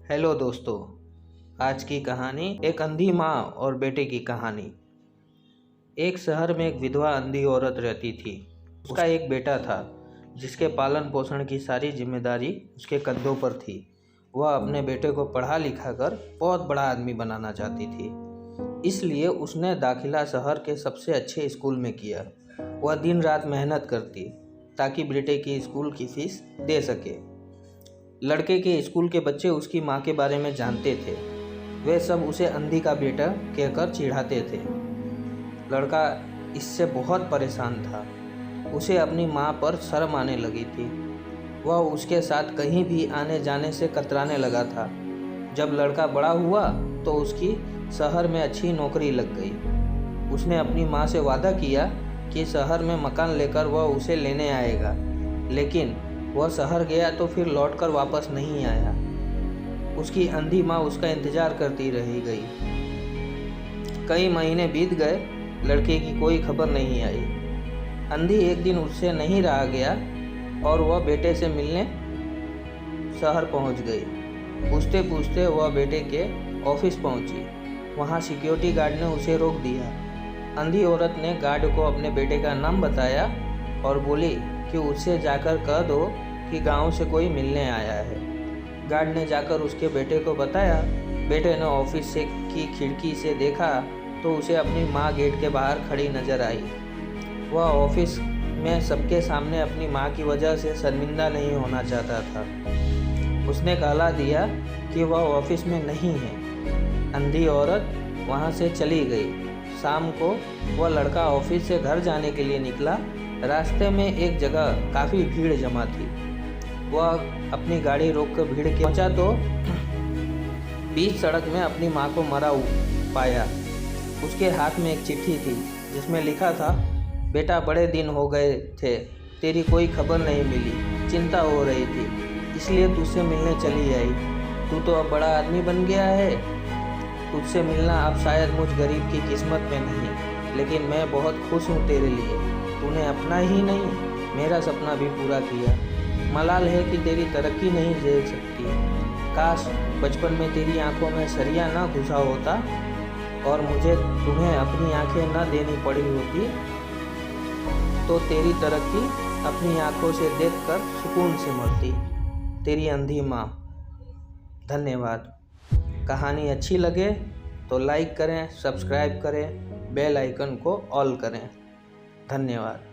Hello दोस्तों, आज की कहानी एक अंधी माँ और बेटे की कहानी। एक शहर में एक विधवा अंधी औरत रहती थी। उसका एक बेटा था जिसके पालन पोषण की सारी जिम्मेदारी उसके कंधों पर थी। वह अपने बेटे को पढ़ा लिखा कर बहुत बड़ा आदमी बनाना चाहती थी, इसलिए उसने दाखिला शहर के सबसे अच्छे स्कूल में किया। वह दिन रात मेहनत करती ताकि बेटे की स्कूल की फीस दे सके। लड़के के स्कूल के बच्चे उसकी माँ के बारे में जानते थे। वे सब उसे अंधी का बेटा कहकर चिढ़ाते थे। लड़का इससे बहुत परेशान था। उसे अपनी माँ पर शर्म आने लगी थी। वह उसके साथ कहीं भी आने जाने से कतराने लगा था। जब लड़का बड़ा हुआ तो उसकी शहर में अच्छी नौकरी लग गई। उसने अपनी माँ से वादा किया कि शहर में मकान लेकर वह उसे लेने आएगा, लेकिन वह शहर गया तो फिर लौटकर वापस नहीं आया। उसकी अंधी माँ उसका इंतजार करती रह गई। कई महीने बीत गए, लड़के की कोई खबर नहीं आई। अंधी एक दिन उससे नहीं रहा गया और वह बेटे से मिलने शहर पहुंच गई। पूछते पूछते वह बेटे के ऑफिस पहुंची। वहां सिक्योरिटी गार्ड ने उसे रोक दिया। अंधी औरत ने गार्ड को अपने बेटे का नाम बताया और बोली कि उससे जाकर कह दो कि गांव से कोई मिलने आया है। गार्ड ने जाकर उसके बेटे को बताया। बेटे ने ऑफिस से की खिड़की से देखा तो उसे अपनी माँ गेट के बाहर खड़ी नजर आई। वह ऑफिस में सबके सामने अपनी माँ की वजह से शर्मिंदा नहीं होना चाहता था। उसने कहला दिया कि वह ऑफिस में नहीं है। अंधी औरत वहाँ से चली गई। शाम को वह लड़का ऑफिस से घर जाने के लिए निकला। रास्ते में एक जगह काफ़ी भीड़ जमा थी। वह अपनी गाड़ी रोककर भीड़ के पहुंचा तो बीच सड़क में अपनी माँ को मरा पाया। उसके हाथ में एक चिट्ठी थी जिसमें लिखा था, बेटा बड़े दिन हो गए थे, तेरी कोई खबर नहीं मिली, चिंता हो रही थी, इसलिए तुझसे मिलने चली आई। तू तो अब बड़ा आदमी बन गया है। तुझसे मिलना अब शायद मुझ गरीब की किस्मत में नहीं, लेकिन मैं बहुत खुश हूँ तेरे लिए। तूने अपना ही नहीं मेरा सपना भी पूरा किया। मलाल है कि तेरी तरक्की नहीं झेल सकती। काश बचपन में तेरी आंखों में सरिया ना घुसा होता और मुझे तुम्हें अपनी आंखें ना देनी पड़ी होती, तो तेरी तरक्की अपनी आंखों से देखकर सुकून से मरती। तेरी अंधी माँ। धन्यवाद। कहानी अच्छी लगे तो लाइक करें, सब्सक्राइब करें, बेल आइकन को ऑल करें। धन्यवाद।